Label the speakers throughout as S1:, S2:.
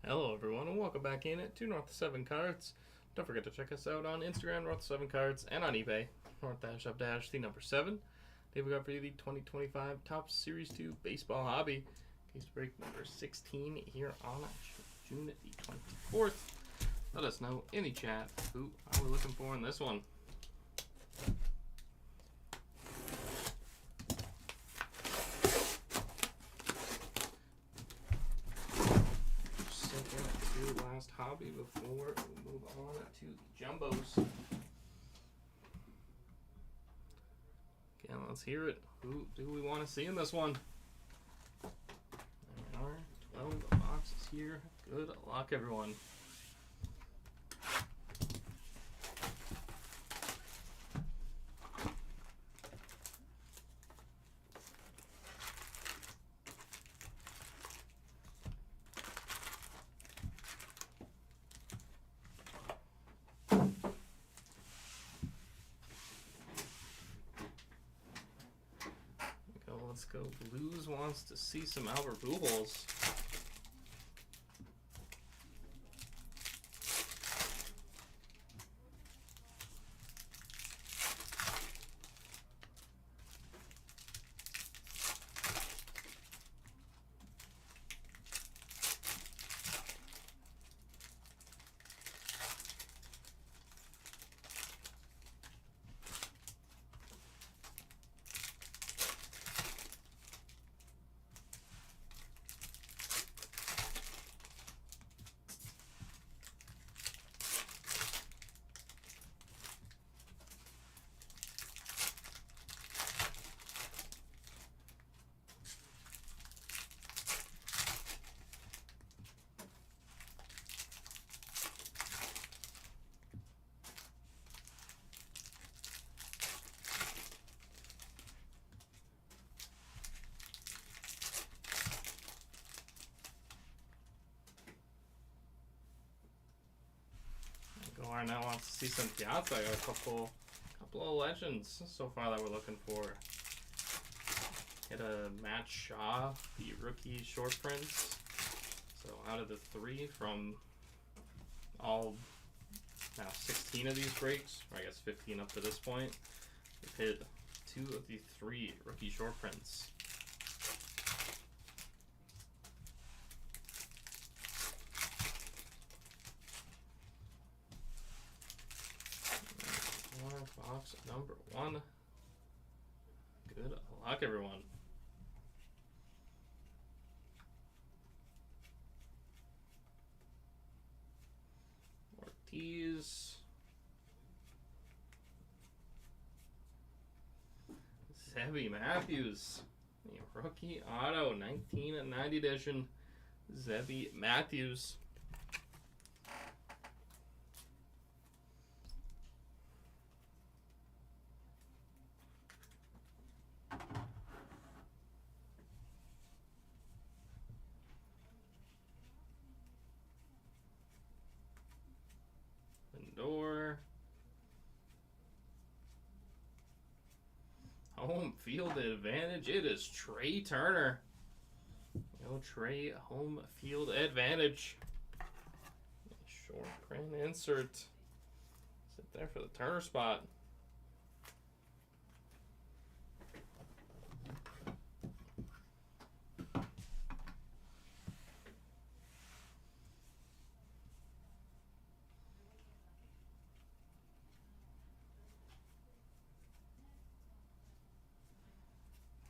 S1: Hello, everyone, and welcome back in at 2 North 7 Cards. Don't forget to check us out on Instagram, North 7 Cards, and on eBay, North-Up- the number 7. Today we got for you the 2025 Topps Series 2 Baseball Hobby. Case break number 16 here on June the 24th. Let us know in the chat who are we looking for in this one. Last hobby before we move on to the jumbos. Okay, let's hear it. Who do we want to see in this one? There we are. 12 boxes here. Good luck, everyone. Let's go. Blues wants to see some Albert Pujols. Gar now wants to see some Piazza. I got a couple of legends so far that we're looking for. Get a Matt Shaw, the rookie short prints. So out of the 3 from all now 16 of these breaks, or I guess 15 up to this point, we've hit 2 of the 3 rookie short prints. Box number 1. Good luck, everyone. Ortiz. Zebby Matthews. The rookie auto, 1990 edition. Zebby Matthews. Lindor. Home field advantage. It is Trey Turner. No Trey home field advantage. Short print insert. Sit there for the Turner spot.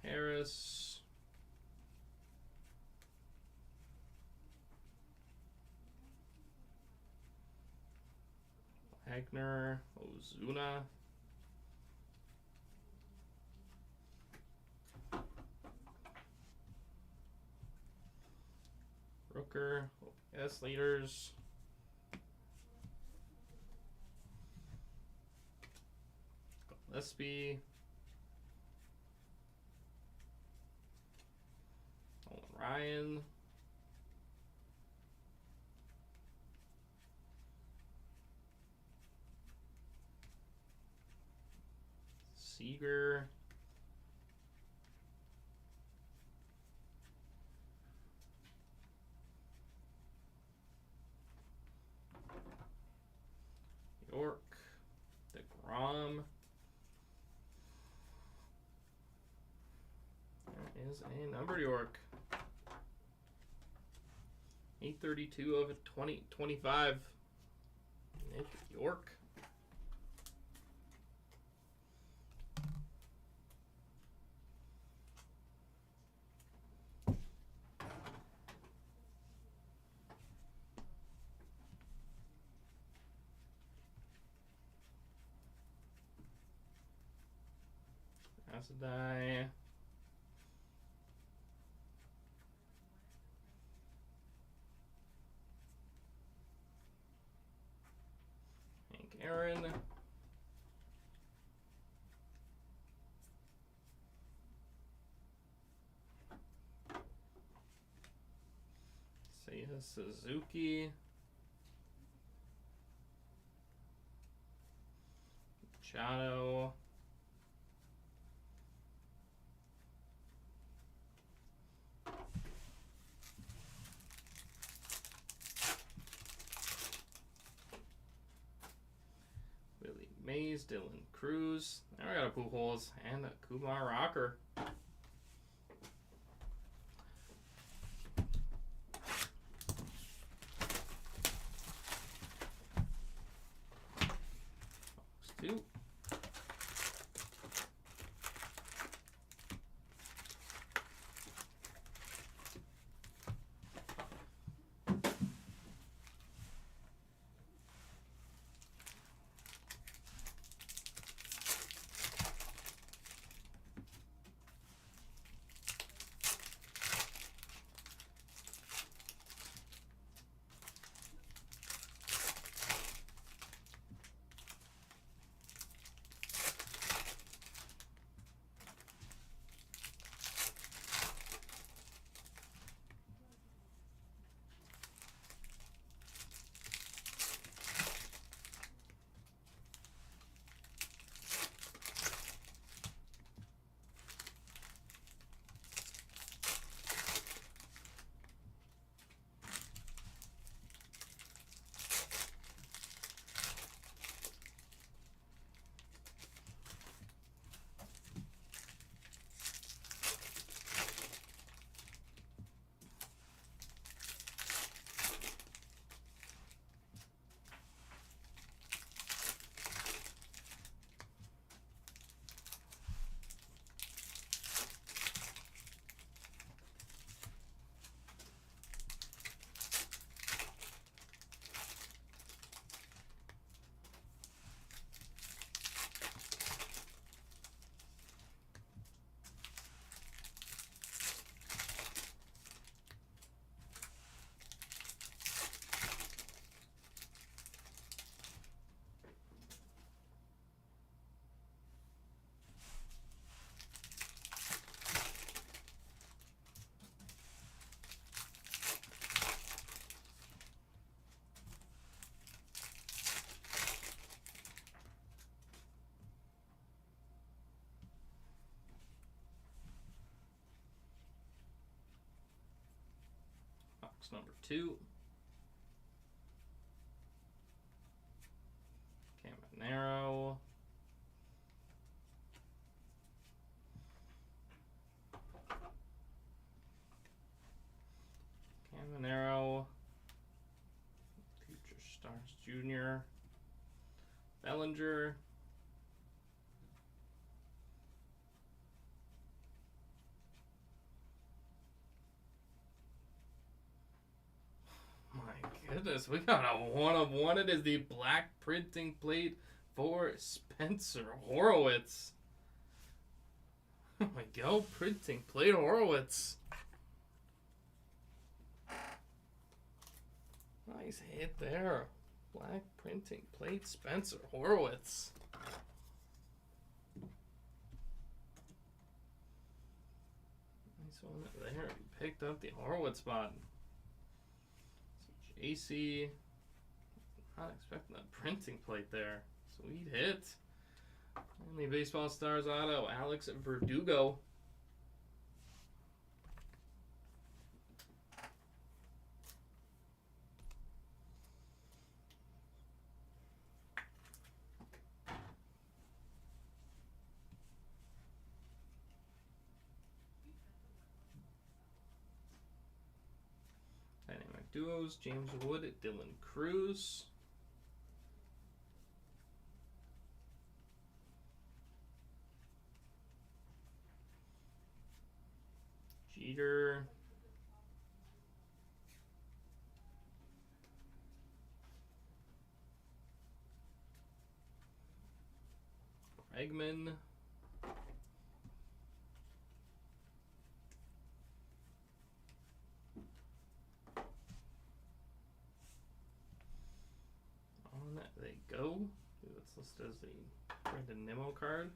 S1: Harris. Wagner. Ozuna. Rooker. S leaders. Gillespie. Ryan. Seager. is a numbered York. 832 of 2025. Nick York. That's a die. Hank Aaron. Seiya Suzuki. Machado. Willie Mays, Dylan Cruz. Now I got a Pujols and a Kumar Rocker. Two. Box number 2. Caminero. Caminero. Future Stars Jr. Bellinger. My goodness, we got a 1 of 1. It is the black printing plate for Spencer Horwitz. Oh my god, printing plate Horwitz. Nice hit there. Black printing plate Spencer Horwitz. Nice one there. He picked up the Horwitz spot. JC. Not expecting that printing plate there. Sweet hit. And the Baseball Stars auto, Alex Verdugo. duos, James Wood, Dylan Cruz. Jeter. Bregman. On they go. That's listed as the Brandon Nimmo card.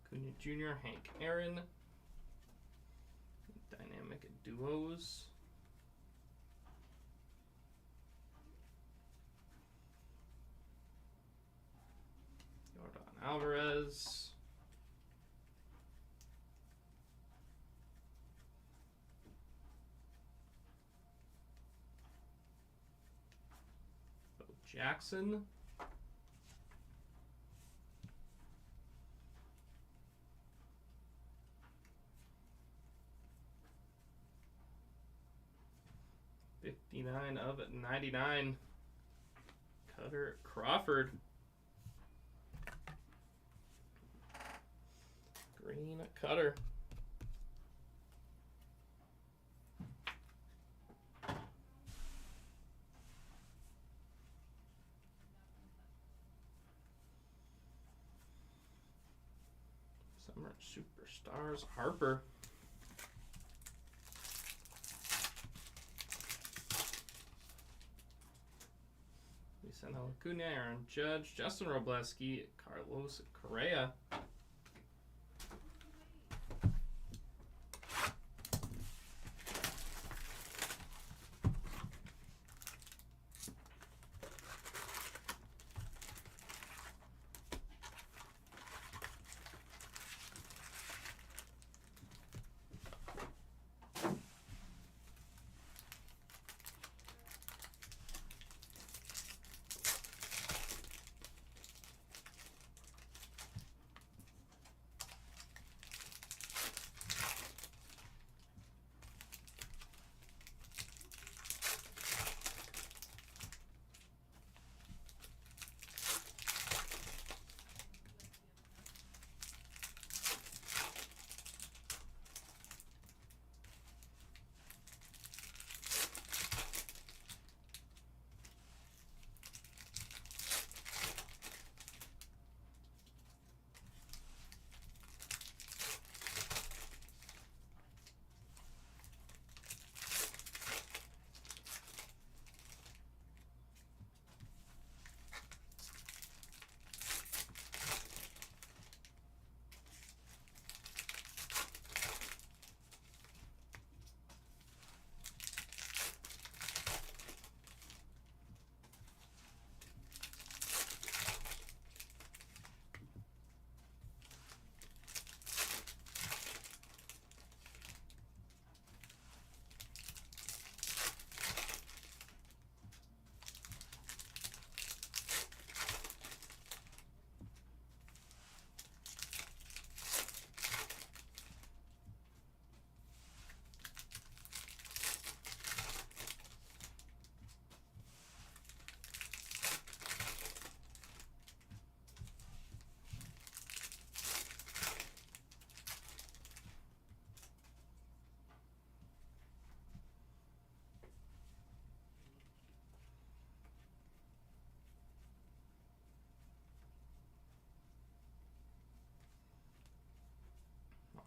S1: Cunha Jr., Hank Aaron. Dynamic duos. Yordan Alvarez. Bo Jackson. /99. Cutter Crawford. Green Cutter. Summer Superstars Harper. Luisano Acuna, Aaron Judge, Justin Robleski, Carlos Correa.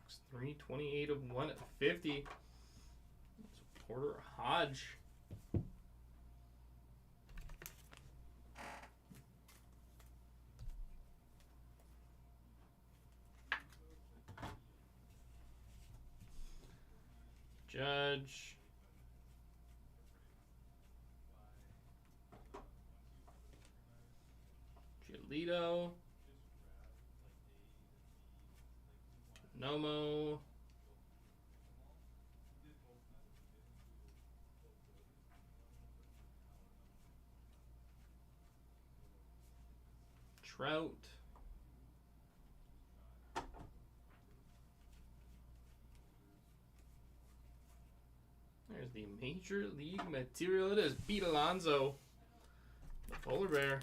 S1: Box 328 of 150. It's Porter Hodge. Judge. Giolito. Nomo. Trout. There's the Major League material. It is Pete Alonso, the polar bear.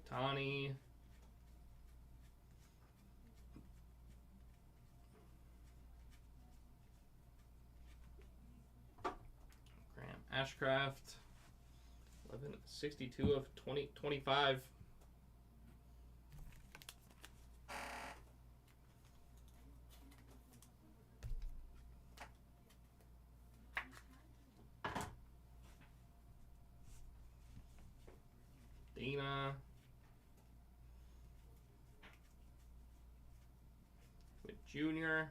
S1: Tani. Graham Ashcraft. 11/62 of 2025. Dana. With Junior.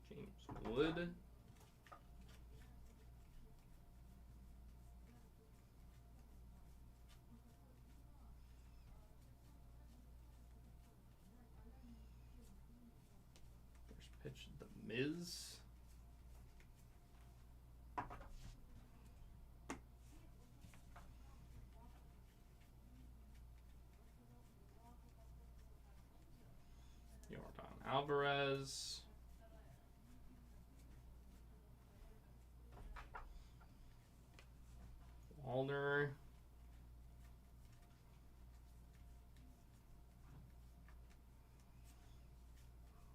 S1: James Wood. First pitch, The Miz. Yordan Alvarez. Walner.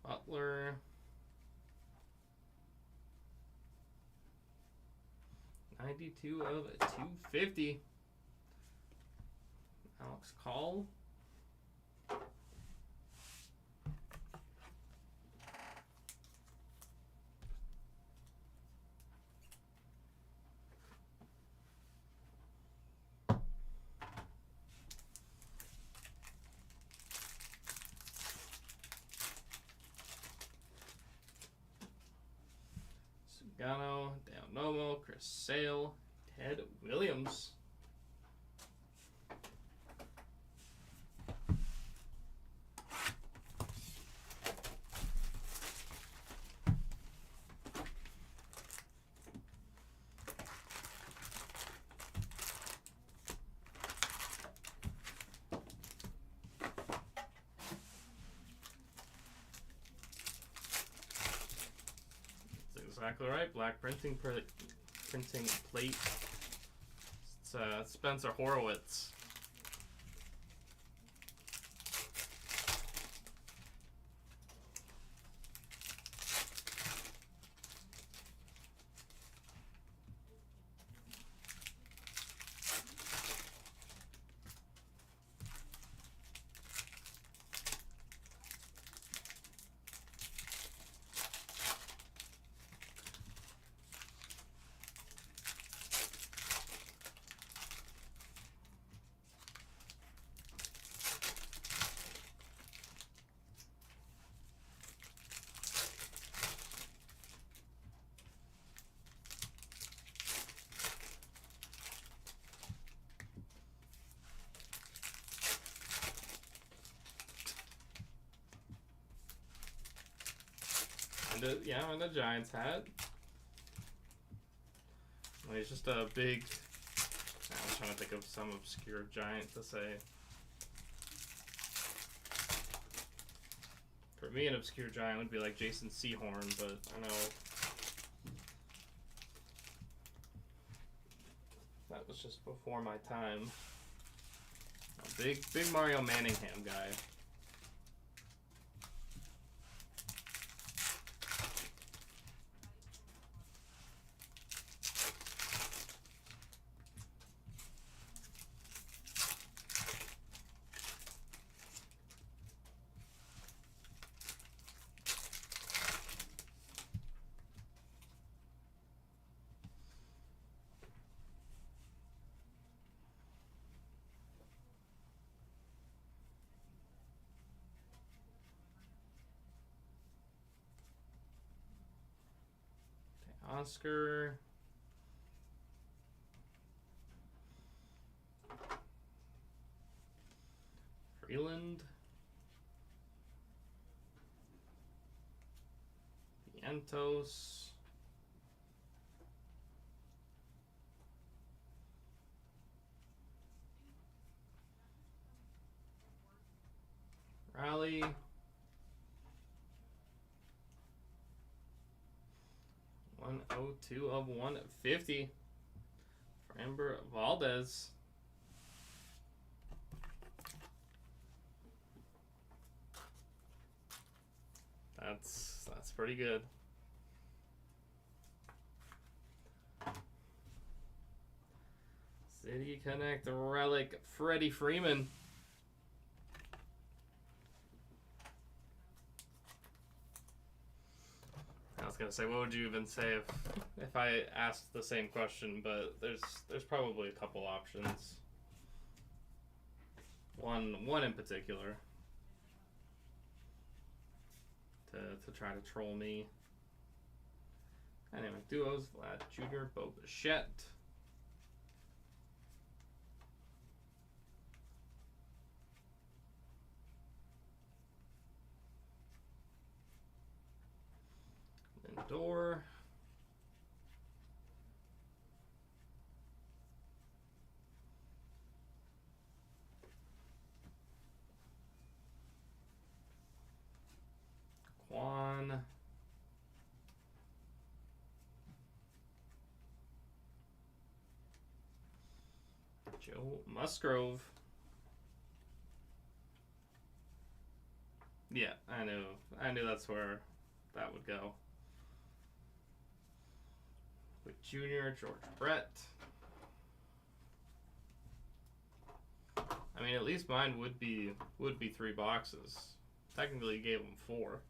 S1: Butler. 92 of 250. Alex Call. Sugano, Dale Nomo, Chris Sale, Ted Williams. Exactly right. Black printing plate. It's Spencer Horowitz. And the Giants hat. Well, he's just a big. I was trying to think of some obscure Giant to say. For me, an obscure Giant would be like Jason Sehorn, but I know that was just before my time. A big Mario Manningham guy. Oscar. Freeland. Vientos. Raleigh. #102 of 150. Framber Valdez. That's pretty good. City Connect relic Freddie Freeman. I was gonna say, what would you even say if I asked the same question? But there's probably a couple options. One in particular to try to troll me. Dynamic duos: Vlad Jr., Bo Bichette. Lindor. Quan. Joe Musgrove. Yeah, I knew that's where that would go. With Junior, George Brett. I mean, at least mine would be 3 boxes. Technically, you gave him 4.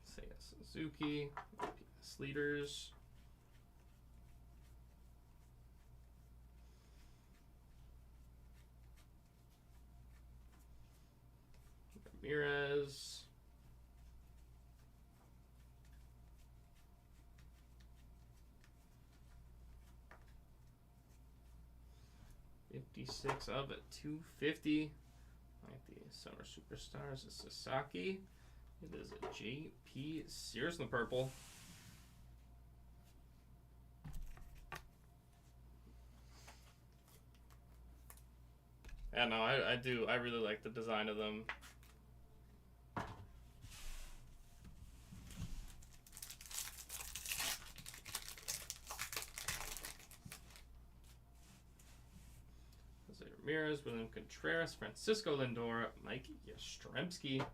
S1: Seiya Suzuki, PS Leaders. Ramirez. #56 of 250. Like the Summer Superstars is Sasaki. It is a J.P. Sears in the purple. Yeah, no, I do. I really like the design of them. Jose Ramirez, William Contreras, Francisco Lindor, Mike Yastrzemski.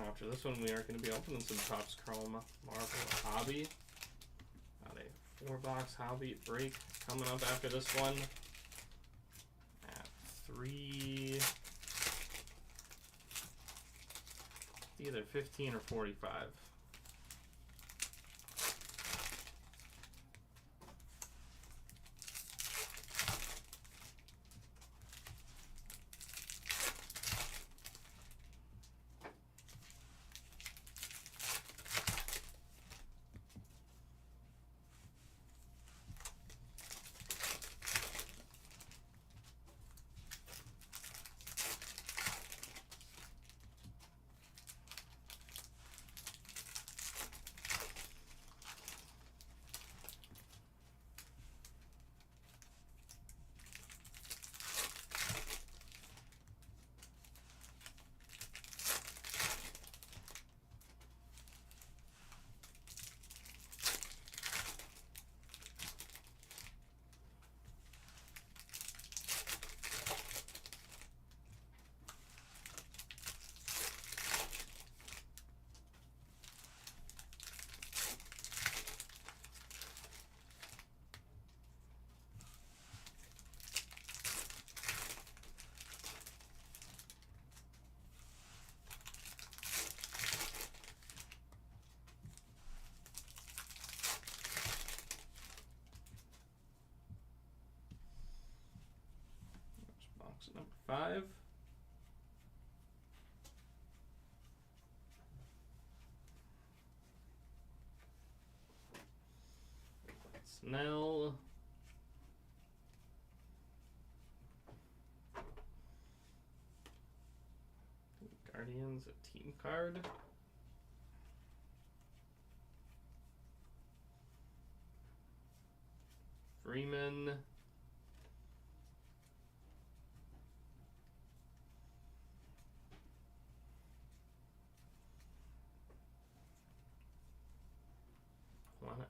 S1: After this one, we are going to be opening some Topps Chrome Marvel Hobby. Got a 4-box Hobby break coming up after this one at 3, either 15 or 45. number 5. Snell. Guardians, a team card. Freeman.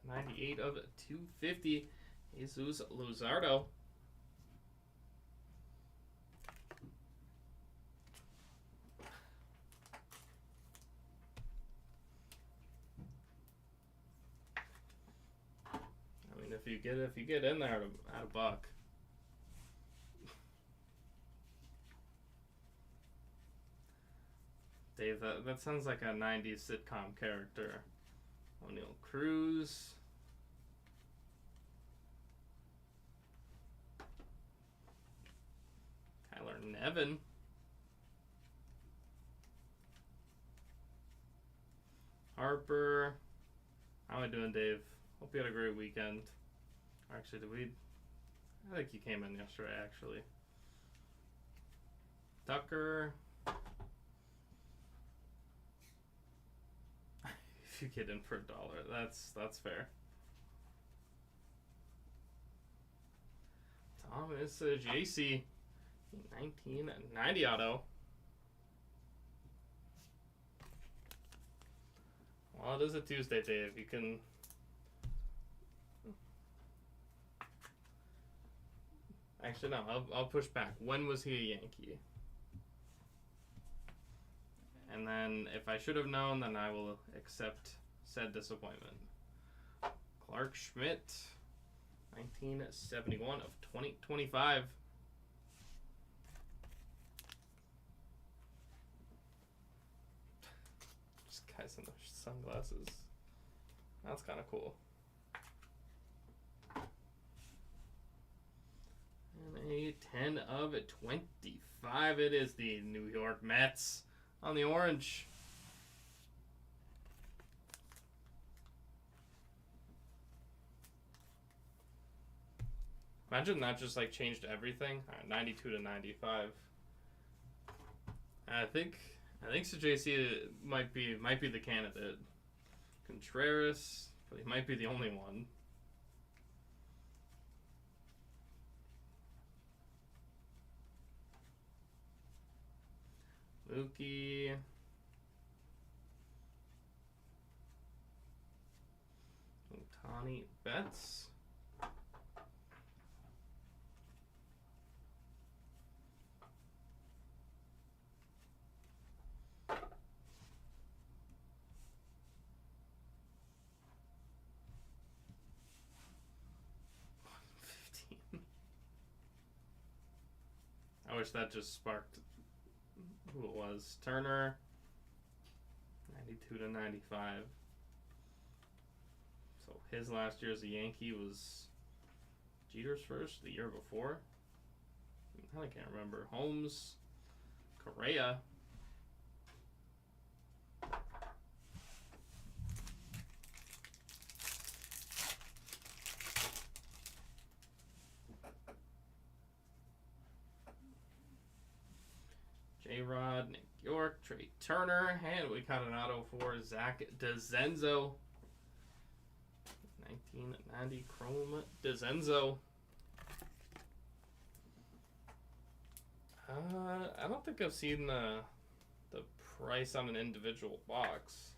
S1: $198 of $250. Jesus Luzardo. I mean, if you get in there at a buck. Dave, that sounds like a 90s sitcom character. O'Neal Cruz. Tyler Nevin. Harper. How am I doing, Dave? Hope you had a great weekend. Actually, I think you came in yesterday, actually. Tucker. If you get in for $1, that's fair. Thomas JC. 1990 auto. Well, it is a Tuesday, Dave. You can... Actually, no. I'll push back. When was he a Yankee? And then, if I should have known, then I will accept said disappointment. Clark Schmidt. 1971 of 2025. Just guys in their sunglasses. That's kind of cool. And a 10 of 25. It is the New York Mets on the orange. Imagine that just like changed everything. All right, 92 to 95. I think JC might be the candidate. Contreras, but he might be the only one. Mookie. Ohtani Betts. I wish that just sparked who it was. Turner, 92 to 95. So his last year as a Yankee was Jeter's first the year before. I can't remember. Holmes, Correa. J-Rod, Nick York, Trey Turner, and we got an auto for Zach DeZenzo. 1990 Chrome DeZenzo. I don't think I've seen the price on an individual box.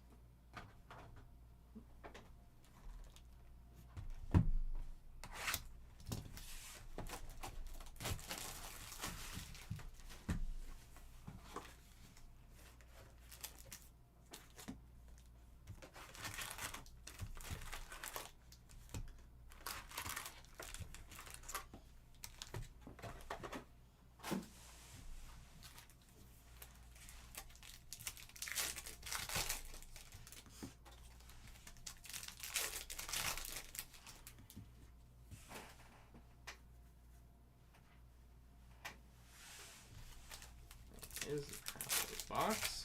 S1: is half a box.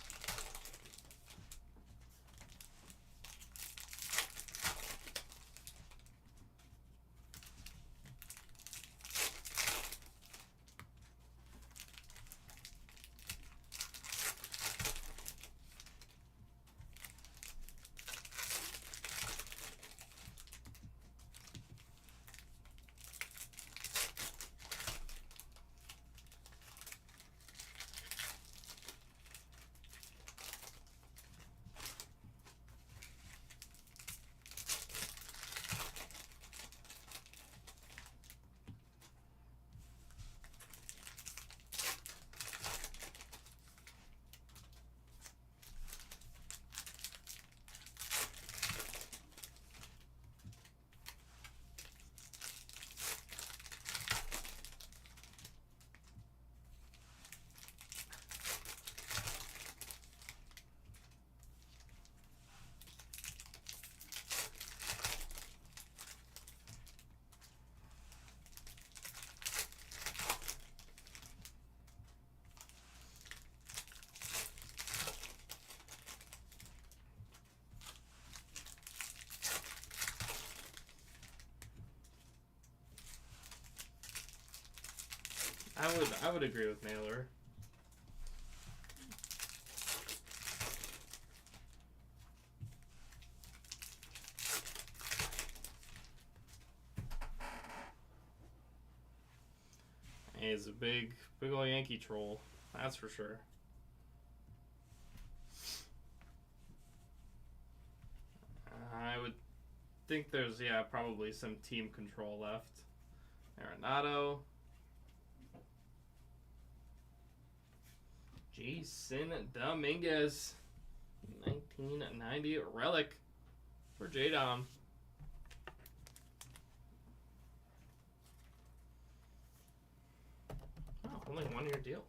S1: I would agree with Mailer. He's a big old Yankee troll, that's for sure. I would think there's, yeah, probably some team control left. Arenado. Jason Dominguez. 1990 relic for J-Dom. Oh, only 1 year deal.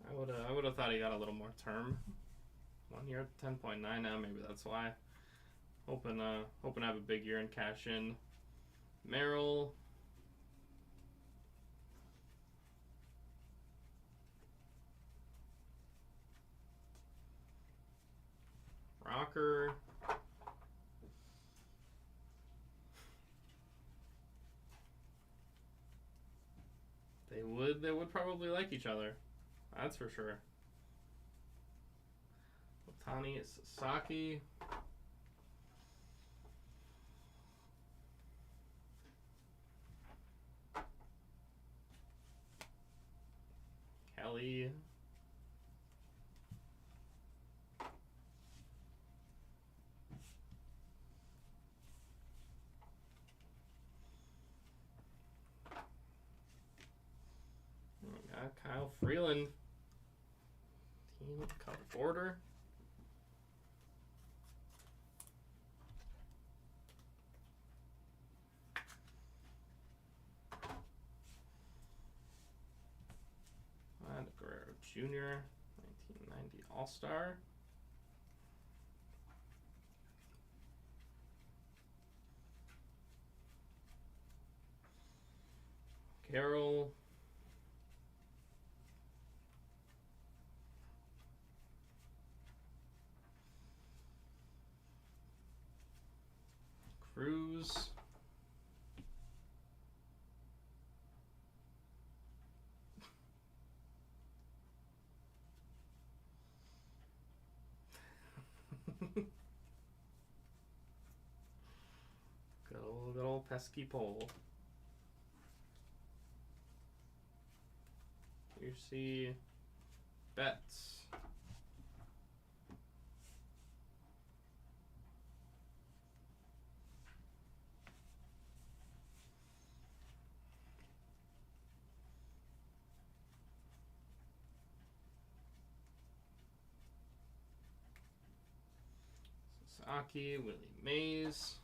S1: I would have thought he got a little more term. 1 year, 10.9 now. Maybe that's why. Hoping to have a big year and cash in. Merrill. Rocker. They would probably like each other. That's for sure. Ohtani Sasaki. Kelly. Kyle Freeland. Team Cup border. Guerrero Jr. 1990 All-Star. Carroll. Cruz. Good old pesky pole. You see Betts. Sasaki, Willie Mays.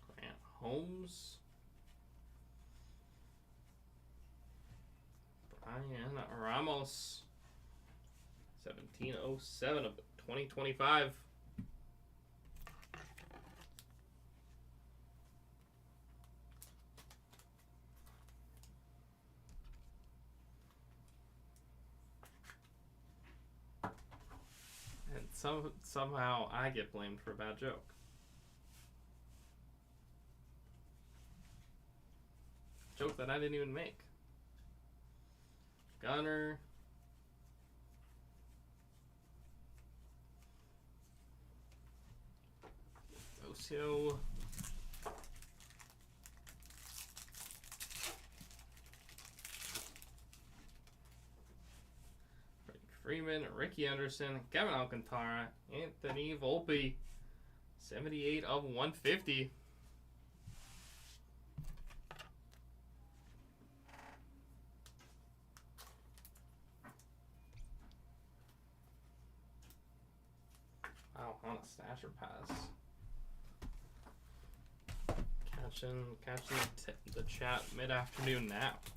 S1: Grant Holmes. Brian Ramos. 1707 of 2025. And somehow I get blamed for a bad joke. Joke that I didn't even make. Gunner. Osio. Freeman, Ricky Anderson, Kevin Alcantara, Anthony Volpe. 78 of 150. Wow, on a stasher pass. Catching the chat mid-afternoon nap.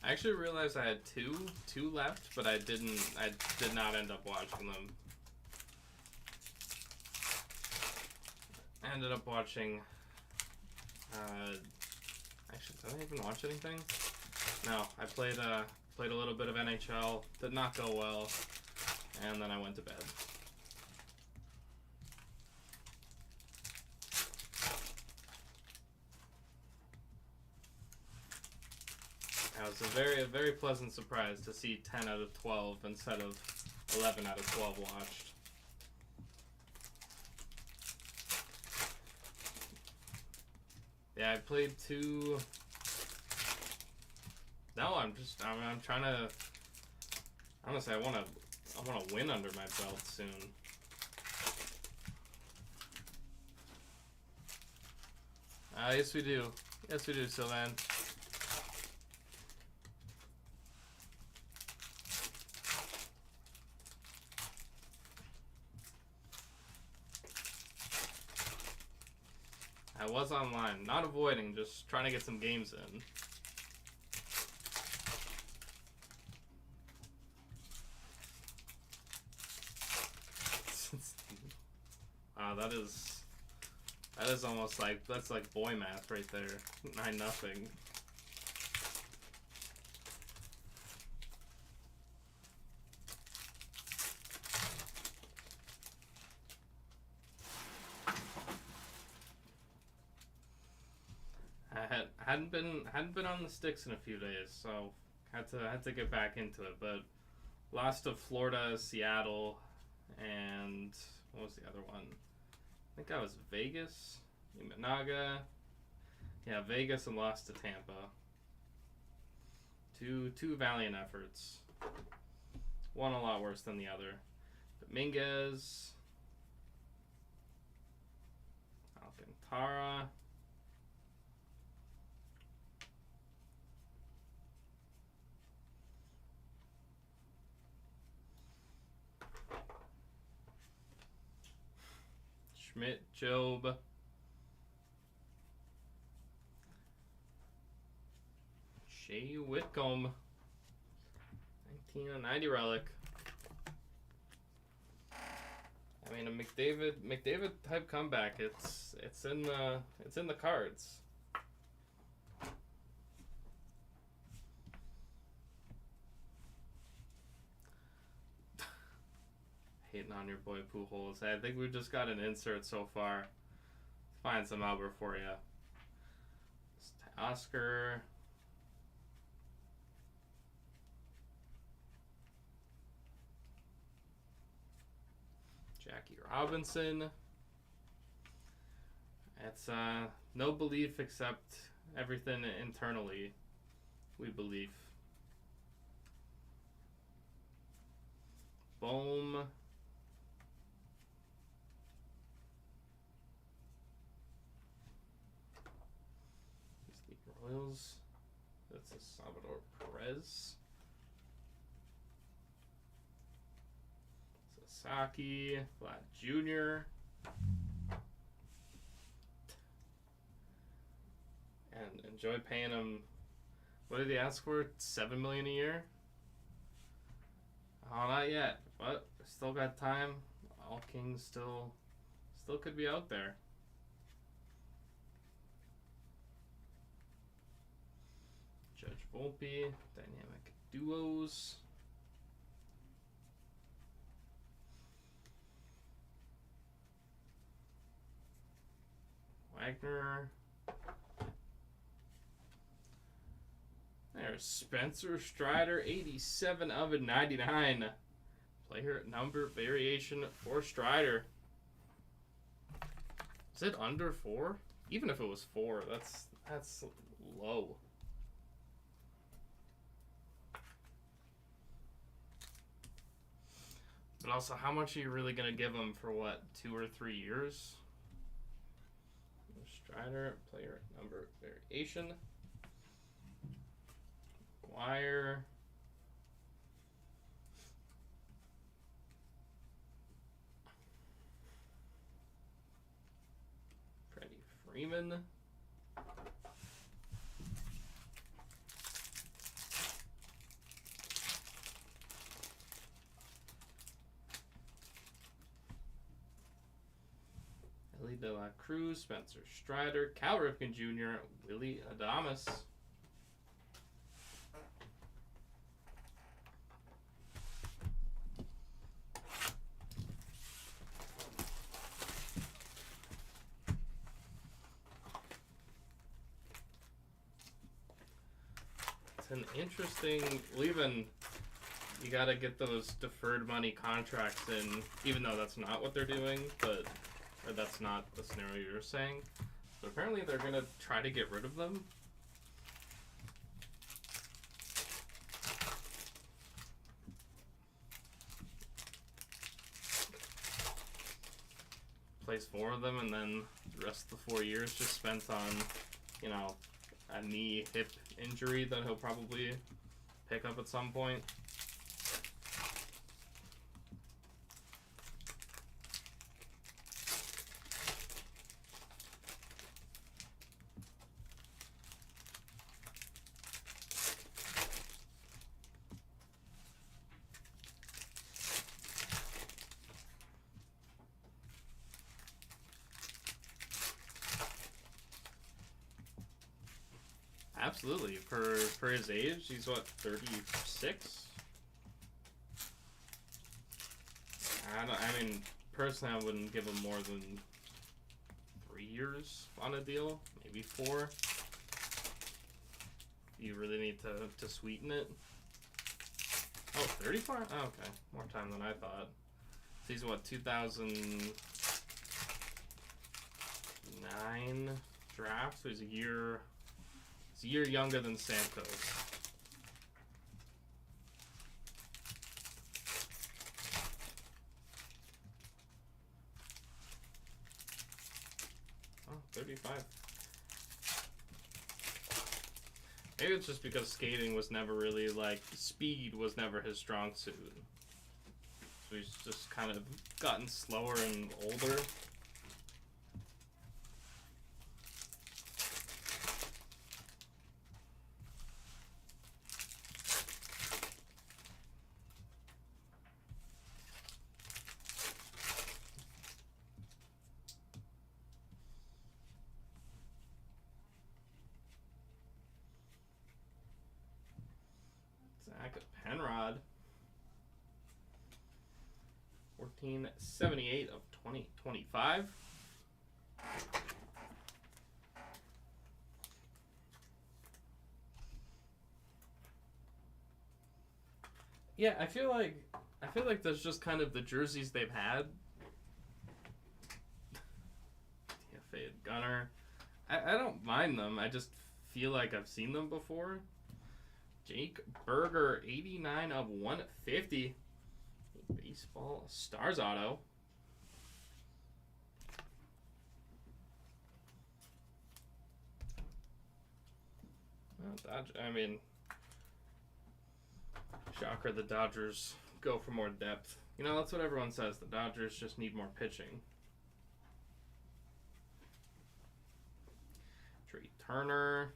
S1: I actually realized I had two left, but I did not end up watching them. I ended up watching, actually, did I even watch anything? No, I played a little bit of NHL, did not go well, and then I went to bed. It was a very pleasant surprise to see 10 out of 12 instead of 11 out of 12 watched. Yeah, I played two. No, I'm trying to. Honestly, I want to win under my belt soon. Yes we do. Yes we do, Sylvan. I was online, not avoiding, just trying to get some games in. Wow, that is almost like, that's like boy math right there. 9-0. hadn't been on the sticks in a few days, so had to get back into it. But lost to Florida, Seattle, and what was the other one? I think that was Vegas, Imanaga. Yeah, Vegas, and lost to Tampa. Two valiant efforts. One a lot worse than the other. Dominguez, Alcantara. Schmidt, Job. Shea Whitcomb. 1990 relic. I mean, a McDavid type comeback. It's in the cards. Hating on your boy Pujols. I think we've just got an insert so far. Let's find some Albert for you. Oscar. Jackie Robinson. It's no belief except everything internally we believe. Boom. The Royals. That's a Salvador Perez. Sasaki, Vlad Jr. And enjoy paying him. What did he ask for? $7 million a year? Oh, not yet, but still got time. All Kings still could be out there. Judge Volpe, dynamic duos. Wagner. There's Spencer Strider, 87 of 99. Player number variation for Strider. Is it under 4? Even if it was 4, that's low. But also, how much are you really going to give him for, what, 2 or 3 years? Strider, player number variation. McGuire. Freddie Freeman. Ellie De La Cruz, Spencer Strider, Cal Ripken Jr., Willy Adames. It's an interesting, you gotta get those deferred money contracts in, even though that's not what they're doing, or that's not the scenario you're saying. But apparently they're going to try to get rid of them. Place 4 of them, and then the rest of the 4 years just spent on, a knee, hip injury that he'll probably pick up at some point. Absolutely. For his age, he's what, 36? I mean, personally, I wouldn't give him more than 3 years on a deal, maybe 4. You really need to sweeten it. Oh, 34? Oh, okay. More time than I thought. So he's what, 2009 draft? So he's a year younger than Santos. Oh, 35. Maybe it's just because skating was never really, speed was never his strong suit. So he's just kind of gotten slower and older. Zach Penrod. 1478 of 2025. Yeah, I feel like there's just kind of the jerseys they've had Fade Gunner. I don't mind them. I just feel like I've seen them before. Jake Berger, 89 of 150. Baseball Stars auto. Well, I mean, shocker, the Dodgers go for more depth. You know, that's what everyone says. The Dodgers just need more pitching. Trey Turner.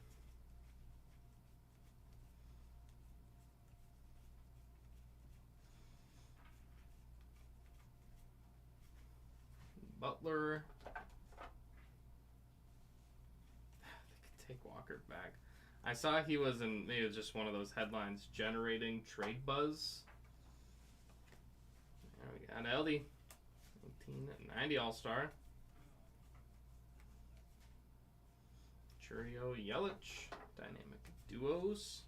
S1: Butler. They could take Walker back. I saw he was in, maybe it was just one of those headlines generating trade buzz. There we got Eldy. 1990 All-Star. Churio Yelich. Dynamic duos.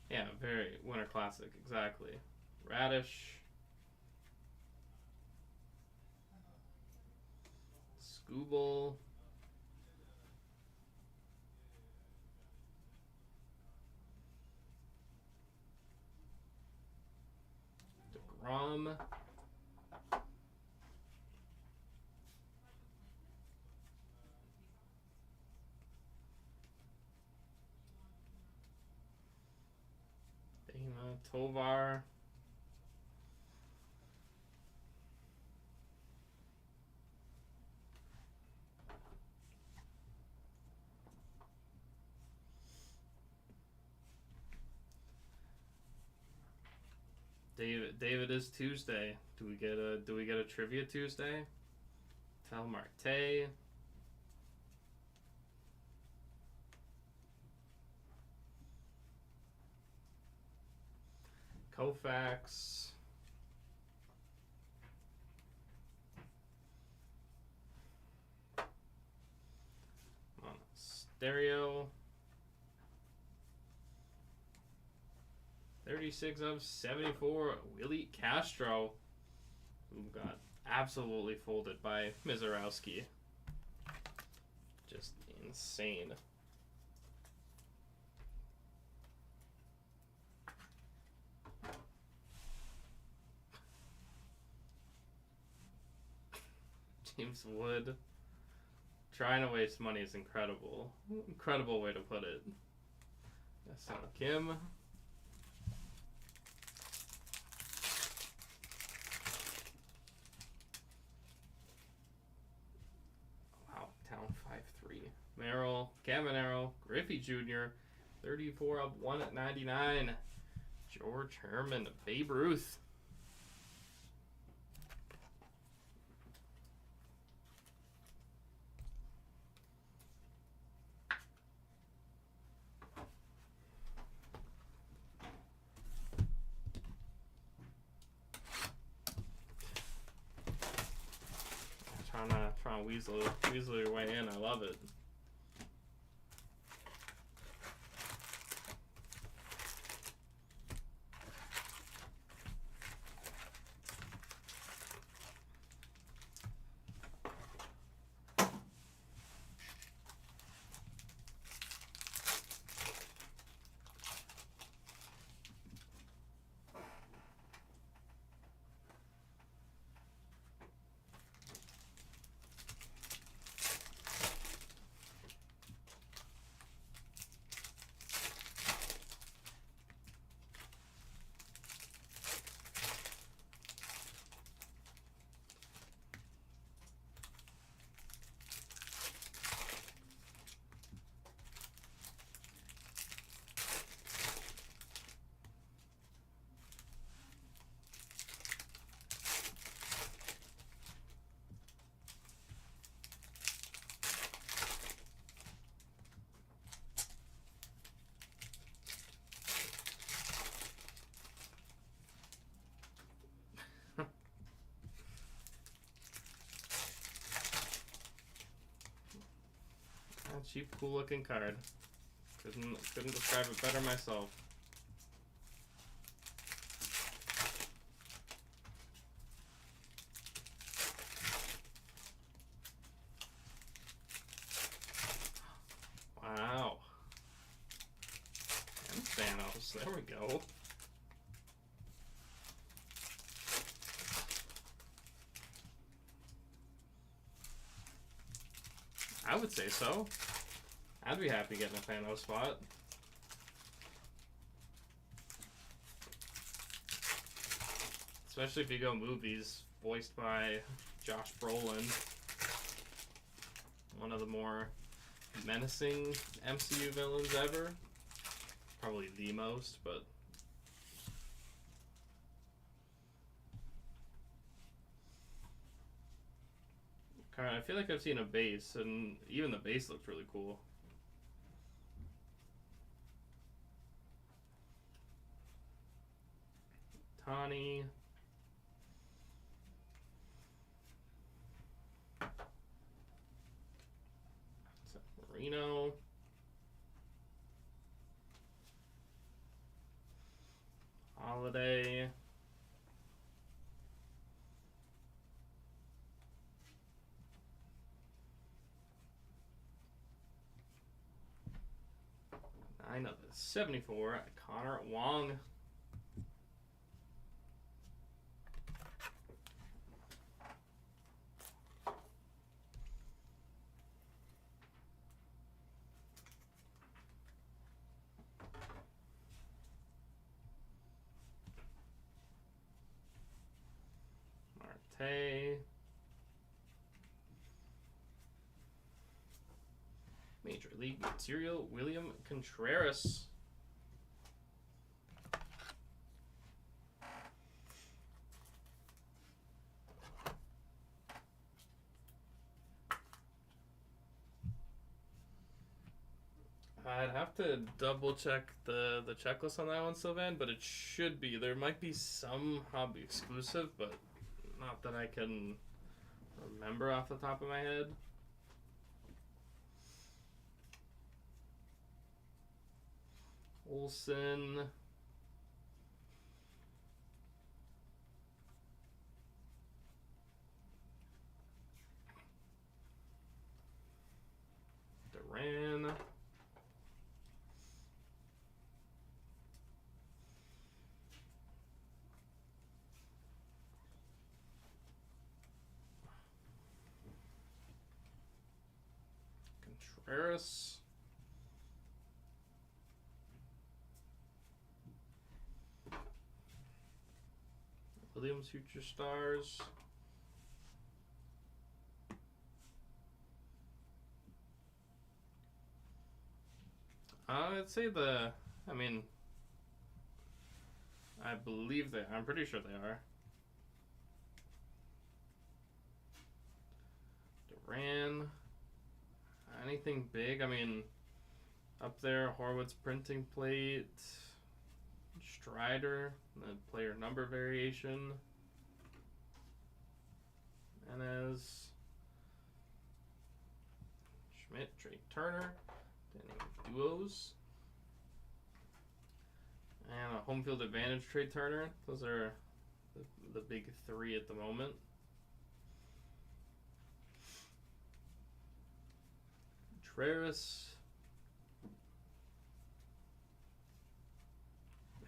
S1: Yeah, very Winter Classic, exactly. Radish. Scooble. DeGrom. Dana Tovar. David is Tuesday. Do we get a trivia Tuesday? Tel Marte. Koufax. Stereo. 36 of 74. Willie Castro, who got absolutely folded by Mizorowski. Just insane. James Wood. Trying to waste money is incredible. Incredible way to put it. Yes, Kim. Wow, Town 5-3. Merrill, Caminero, Griffey Jr., 34 of 199. George Herman, Babe Ruth. Trying to weasel your way in. I love it. Cheap, cool looking card. Couldn't describe it better myself. Wow. And Thanos. There we go. I would say so. I'd be happy getting a Thanos spot. Especially if you go movies, voiced by Josh Brolin. One of the more menacing MCU villains ever. Probably the most, but... I feel like I've seen a base, and even the base looked really cool. Tani. Marino. Holiday. Nine of the 74. Connor Wong. Marte. Major League Material, William Contreras. I'd have to double check the checklist on that one, Sylvan, but it should be. There might be some hobby exclusive, but not that I can remember off the top of my head. Olsen. Duran. Contreras. Williams Future Stars. I'd say I believe I'm pretty sure they are. Duran. Anything big? Up there, Horwitz printing plate. Strider, the player number variation. Menez. Schmidt, Trey Turner. Denning duos. And a home field advantage Trey Turner. Those are the big three at the moment. Contreras.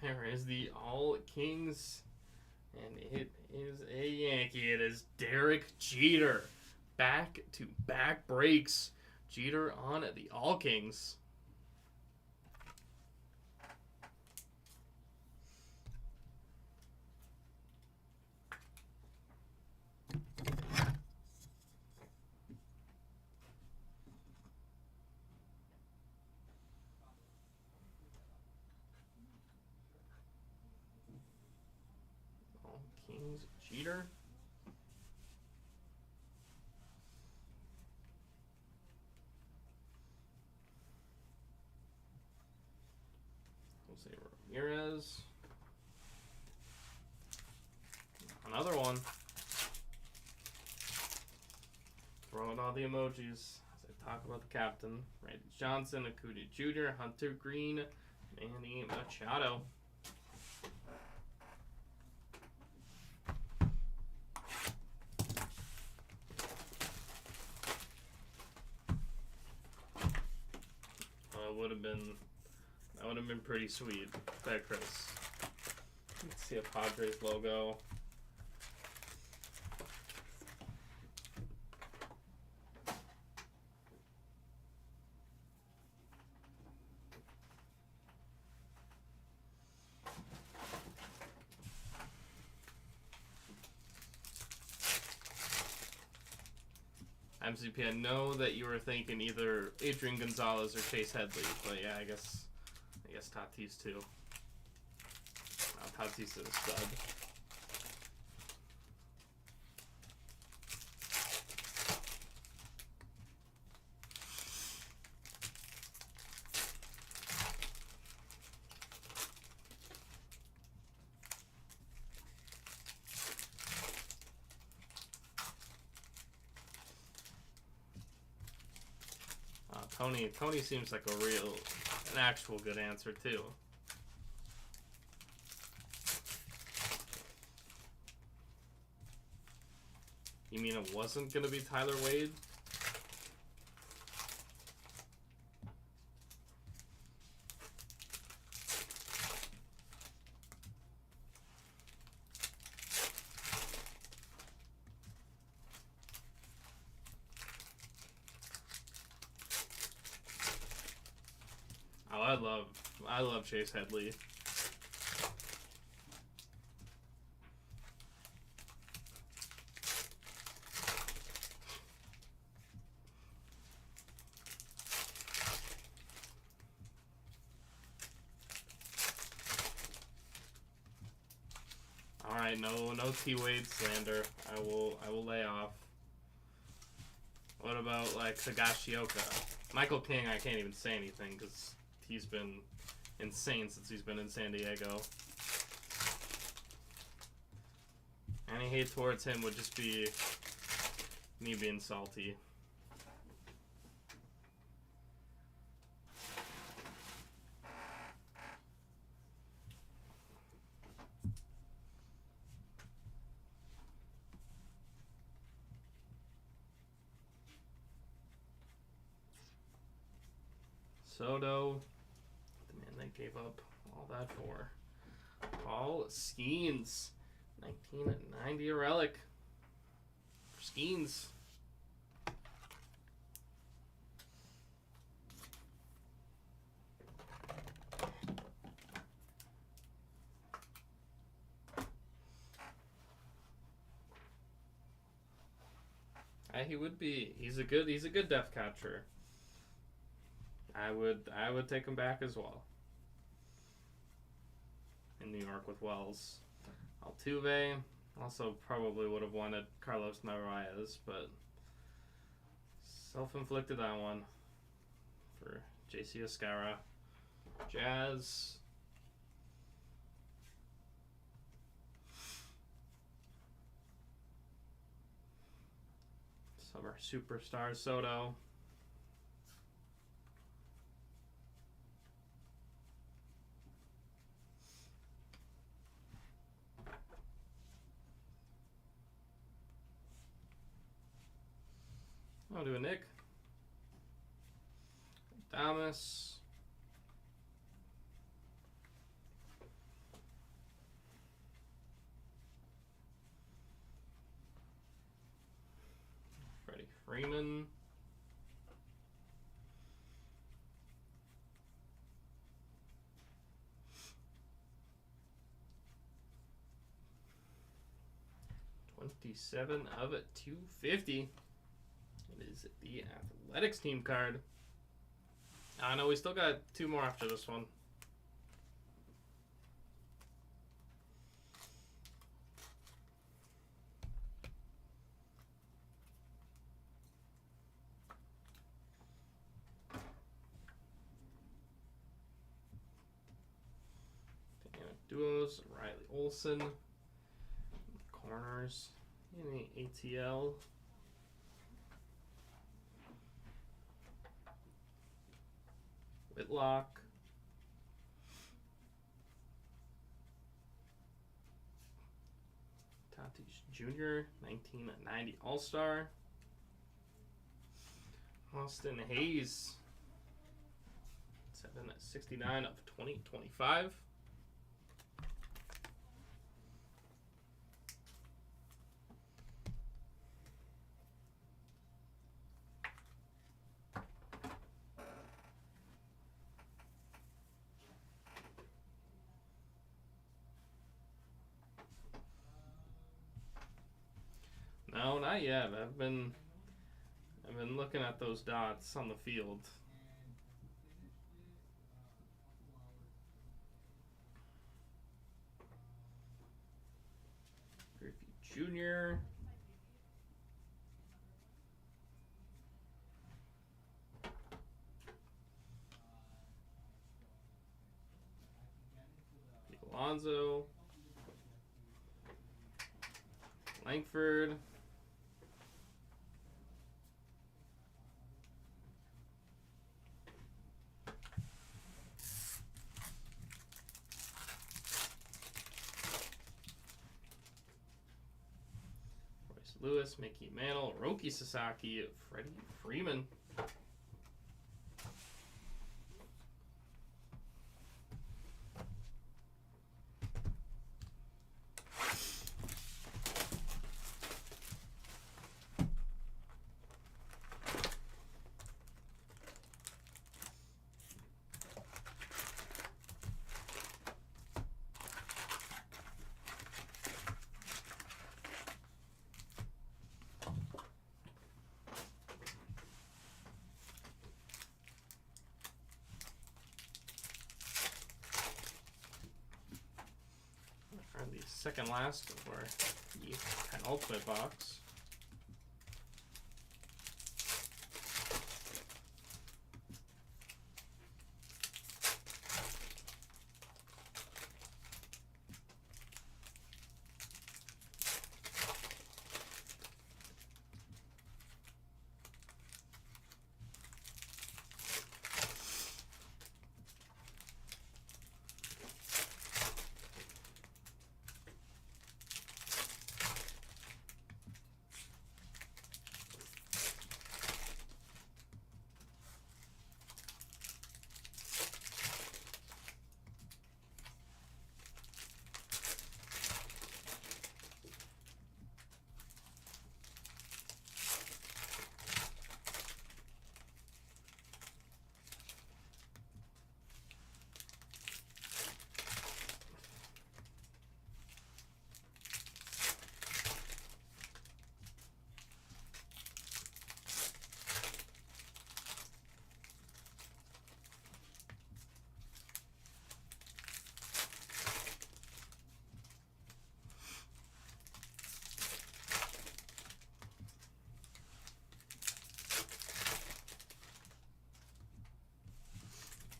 S1: There is the All Kings, and it is a Yankee. It is Derek Jeter. Back-to-back breaks. Jeter on the All Kings. Kings, Jeter. Jose Ramirez. Another one. Throwing all the emojis. talk about the captain. Randy Johnson, Acuna Jr., Hunter Green, Manny Machado. That would have been pretty sweet. That Chris. Let's see a Padres logo. MCP, I know that you were thinking either Adrian Gonzalez or Chase Headley, but yeah, I guess Tatis too. Tatis is a stud. Tony seems like an actual good answer too. You mean it wasn't gonna be Tyler Wade? Oh, I love Chase Headley. All right, no T Wade slander. I will lay off. What about like Higashioka? Michael King, I can't even say anything because he's been insane since he's been in San Diego. Any hate towards him would just be me being salty. Soto, the man they gave up all that for. Paul Skeens, 1990 relic for Skeens. He would be. He's a good depth catcher. I would take him back as well. In New York with Wells. Altuve also probably would have wanted Carlos Narvaez, but self-inflicted that one for JC Escara. Jazz. Summer superstar Soto. I'll do a Nick. Thomas. Freddie Freeman. $27 of $250. It is the Athletics team card. I know we still got two more after this one. Duos, Riley Olsen. Corners in the ATL. Whitlock. Tatis Jr., 1990 All-Star. Austin Hayes, 7/69 of 2025. No, not yet. I've been looking at those dots on the field. Griffey Jr. Alonso. Langford. Lewis, Mickey Mantle, Roki Sasaki, Freddie Freeman. The second last or the penultimate box.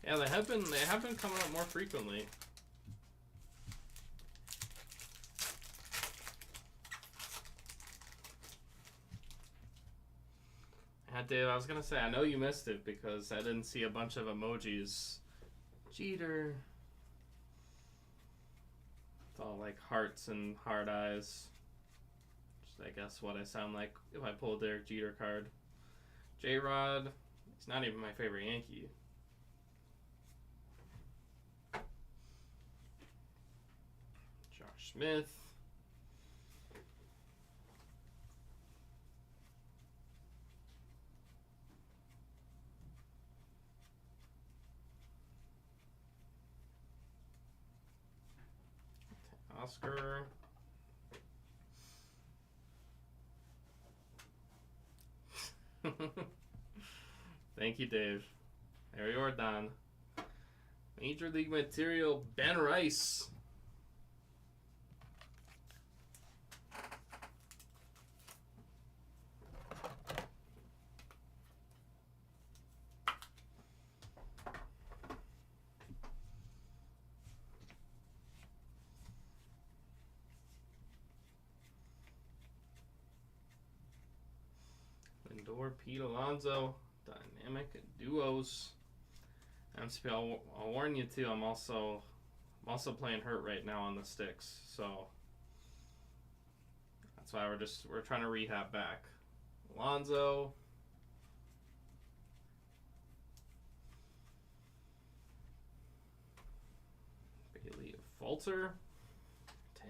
S1: Yeah, they have been coming up more frequently. Yeah, Dave, I was gonna say I know you missed it because I didn't see a bunch of emojis. Jeter. It's all like hearts and hard eyes. Which I guess what I sound like if I pull a Derek Jeter card. J-Rod. He's not even my favorite Yankee. Josh Smith. Oscar. Thank you, Dave. Harry Ordon. Major League Material, Ben Rice. Lindor, Pete Alonso, dynamic duos. MCP, I'll warn you too. I'm also playing hurt right now on the sticks, so that's why we're trying to rehab back. Alonzo. Bailey Falter.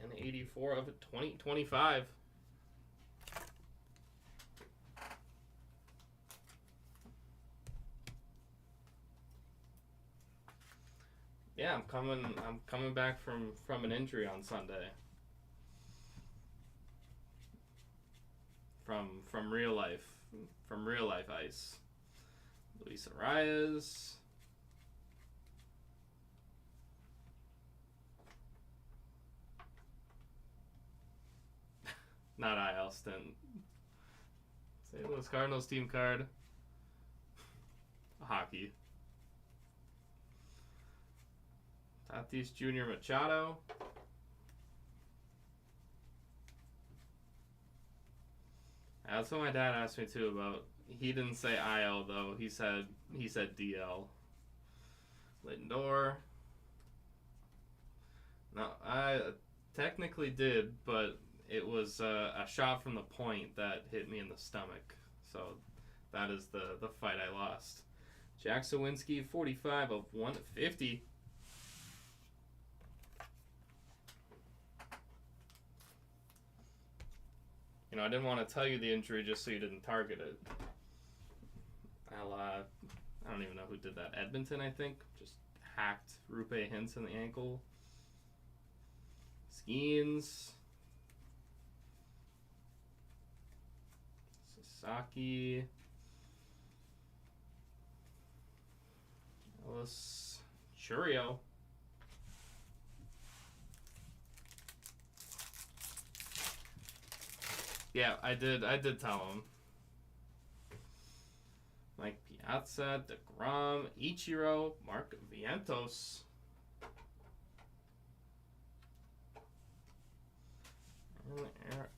S1: 1084 of it. 2025. Yeah, I'm coming back from an injury on Sunday. From real life ice. Luis Arias. Not IL stint. St. Louis Cardinals team card. Hockey. Tatis Jr. Machado. That's what my dad asked me too about. He didn't say IL though. He said DL. Lindor. No, I technically did, but it was a shot from the point that hit me in the stomach. So that is the fight I lost. Jack Sawinski, 45 of 150. You know, I didn't want to tell you the injury just so you didn't target it. I don't even know who did that. Edmonton, I think, just hacked Rupe Hintz in the ankle. Skeens. Sasaki. Ellis Churio. Yeah, I did tell him. Mike Piazza, DeGrom, Ichiro, Mark Vientos. And Eric.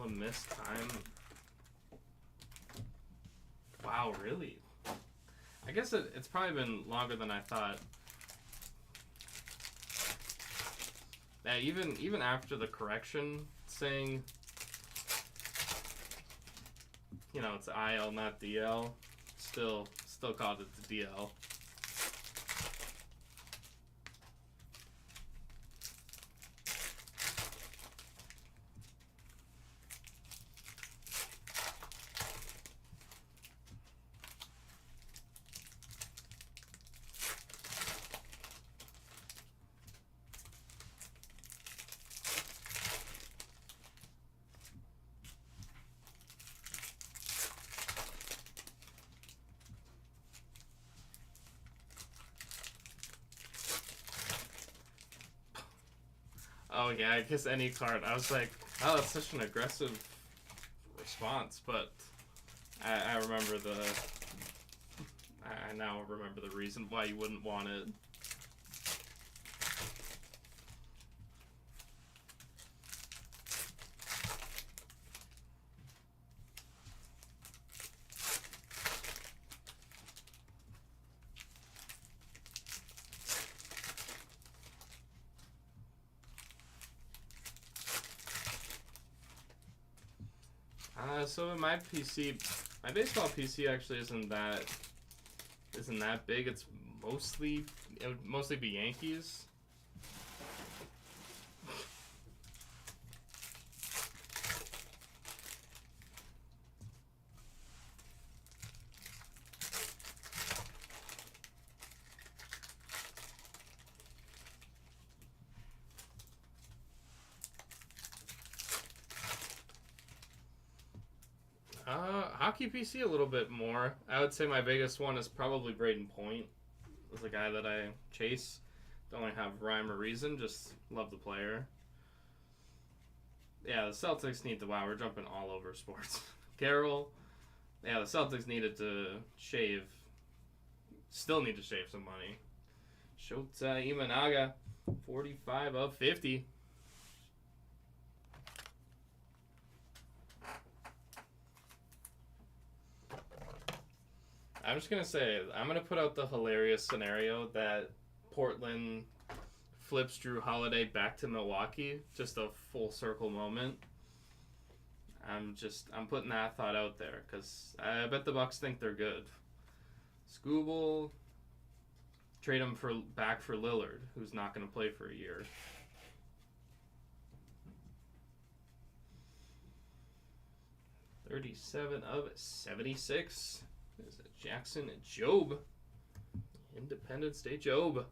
S1: Missed time. Wow, really? I guess it's probably been longer than I thought. Yeah, even after the correction saying, you know, it's IL not DL, still called it the DL. Oh yeah, I guess any card. I was like, oh, that's such an aggressive response, but I remember I now remember the reason why you wouldn't want it. So in my baseball PC actually isn't that big. It would mostly be Yankees. Hockey PC a little bit more. I would say my biggest one is probably Braden Point. Is the guy that I chase. Don't really have rhyme or reason, just love the player. Yeah, the Celtics need to. Wow, we're jumping all over sports. Carroll. Yeah, the Celtics needed to shave. Still need to shave some money. Shota Imanaga, 45 of 50. I'm just going to say, I'm going to put out the hilarious scenario that Portland flips Drew Holiday back to Milwaukee. Just a full circle moment. I'm putting that thought out there because I bet the Bucks think they're good. Scooble, trade him back for Lillard, who's not going to play for a year. $37 of 76. There's a Jackson and Job. Independence Day Job.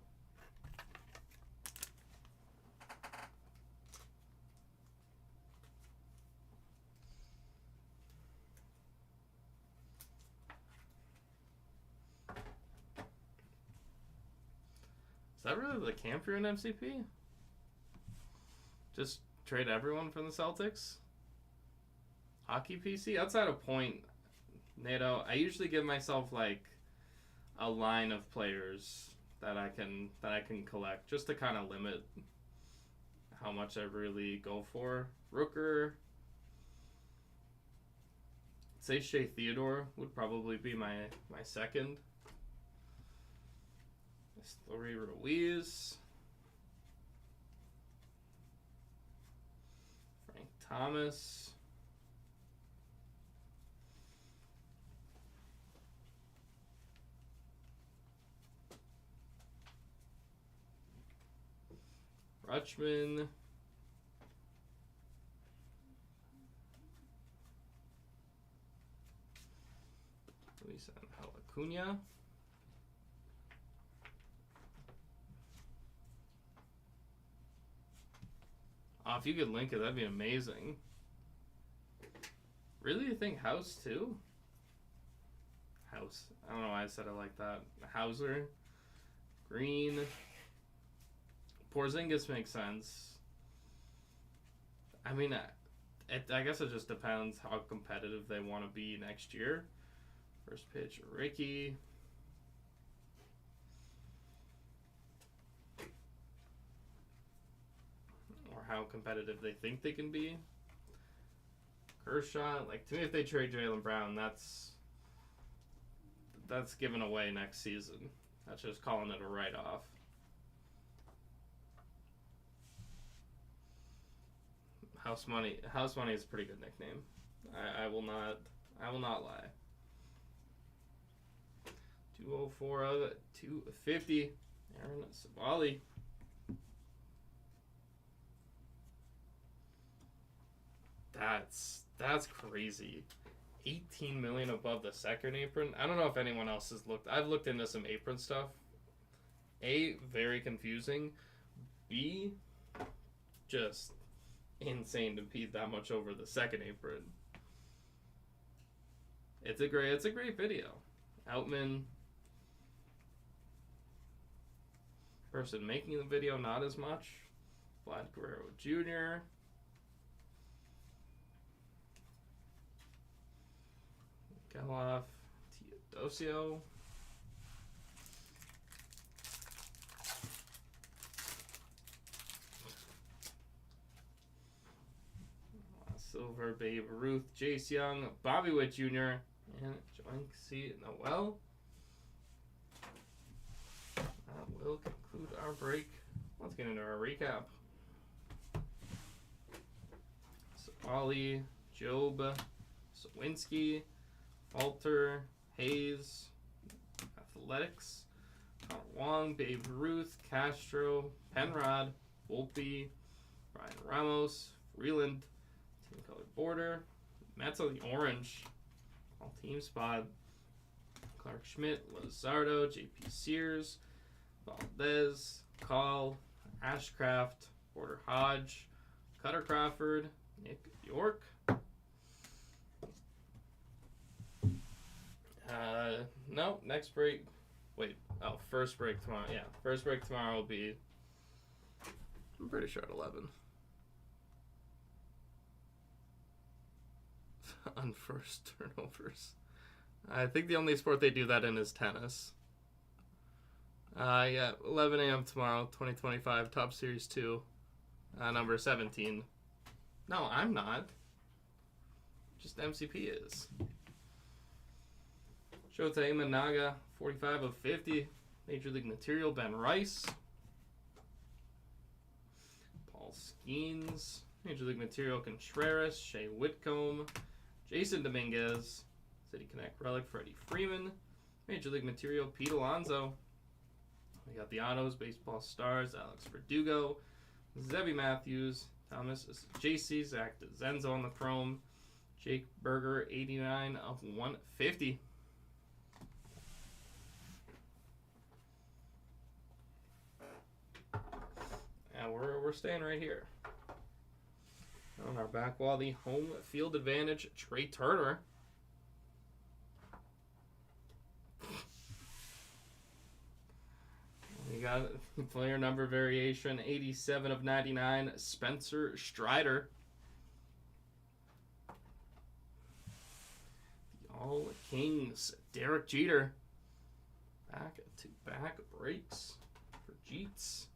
S1: Is that really the camp you're in MCP? Just trade everyone from the Celtics? Hockey PC? Outside of point, NATO, I usually give myself like a line of players that I can collect just to kind of limit how much I really go for. Rooker. Say Shea Theodore would probably be my second. Story Ruiz. Frank Thomas. Rutschman. Luis Angel Acuna. Oh, if you could link it, that'd be amazing. Really? You think House too? House. I don't know why I said it like that. Hauser. Green. Porzingis makes sense. I mean, I guess it just depends how competitive they want to be next year. First pitch, Ricky. Or how competitive they think they can be. Kershaw, like, to me, if they trade Jaylen Brown, that's given away next season. That's just calling it a write-off. House Money is a pretty good nickname. I will not lie. 204 of 250. Aaron Savali. That's crazy. 18 million above the second apron. I don't know if anyone else has looked. I've looked into some apron stuff. A, very confusing. B, just insane to be that much over the second apron. It's a great video. Outman, person making the video, not as much. Vlad Guerrero Jr. Geloff, Teodosio. Silver, Babe Ruth, Jace Young, Bobby Witt Jr., and Joinksy Noel. That will conclude our break. Let's get into our recap. Savali, Job, Sawinski, Falter, Hayes, Athletics, Connor Wong, Babe Ruth, Castro, Penrod, Volpe, Ryan Ramos, Freeland, team color border, Mets on the orange, all team spot, Clark Schmidt, Lazardo, JP Sears, Valdez, Call, Ashcraft, Porter Hodge, Cutter Crawford, Nick York. No, next break. Wait, first break tomorrow. Yeah, first break tomorrow will be, I'm pretty sure, at 11. Unforced turnovers. I think the only sport they do that in is tennis. Yeah, 11 a.m. tomorrow, 2025, Top Series 2, number 17. No, I'm not. Just MCP is. Shota Imanaga, 45 of 50. Major League Material, Ben Rice. Paul Skeens. Major League Material, Contreras. Shea Whitcomb. Jason Dominguez. City Connect Relic, Freddie Freeman. Major League Material, Pete Alonso. We got the autos, Baseball Stars, Alex Verdugo, Zebby Matthews, Thomas JC, Zach DeZenzo on the chrome, Jake Berger, 89 of 150. And we're staying right here. On our back wall, the home field advantage, Trey Turner. We got player number variation, 87 of 99, Spencer Strider. The All Kings, Derek Jeter. Back-to-back breaks for Jeets.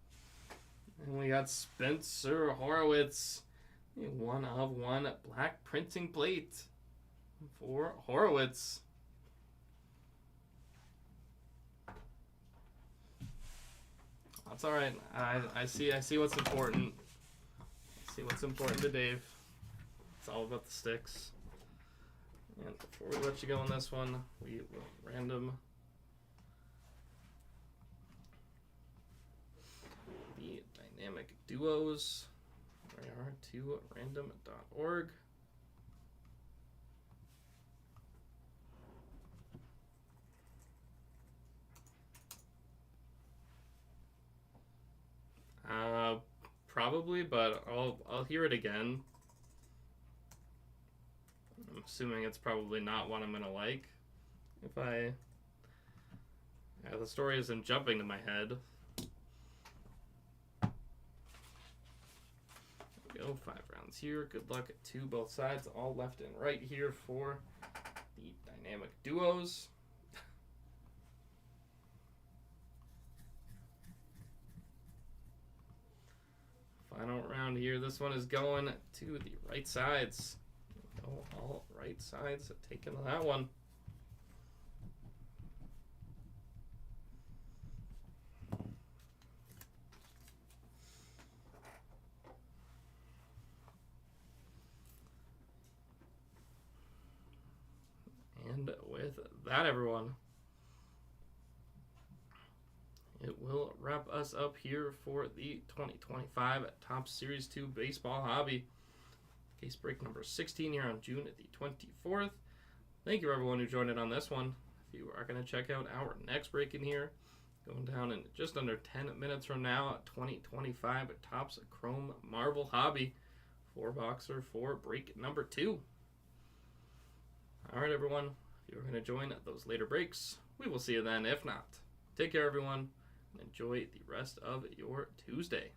S1: And we got Spencer Horowitz, a 1 of 1 black printing plate for Horowitz. That's all right. I see what's important. I see what's important to Dave. It's all about the sticks. And before we let you go on this one, we will random the dynamic duos. We are to random.org. Probably, but I'll hear it again. I'm assuming it's probably not one I'm gonna like. The story isn't jumping to my head. There we go, 5 rounds here. Good luck at 2 both sides, all left and right here for the dynamic duos. Final round here. This one is going to the right sides. Go all right sides taking that one. And with that, everyone, it will wrap us up here for the 2025 Top Series 2 Baseball Hobby. Case break number 16 here on June the 24th. Thank you, everyone who joined in on this one. If you are going to check out our next break in here, going down in just under 10 minutes from now, 2025 Topps Chrome Marble Hobby. 4-boxer for break number 2. All right, everyone. If you're going to join those later breaks, we will see you then. If not, take care, everyone. Enjoy the rest of your Tuesday.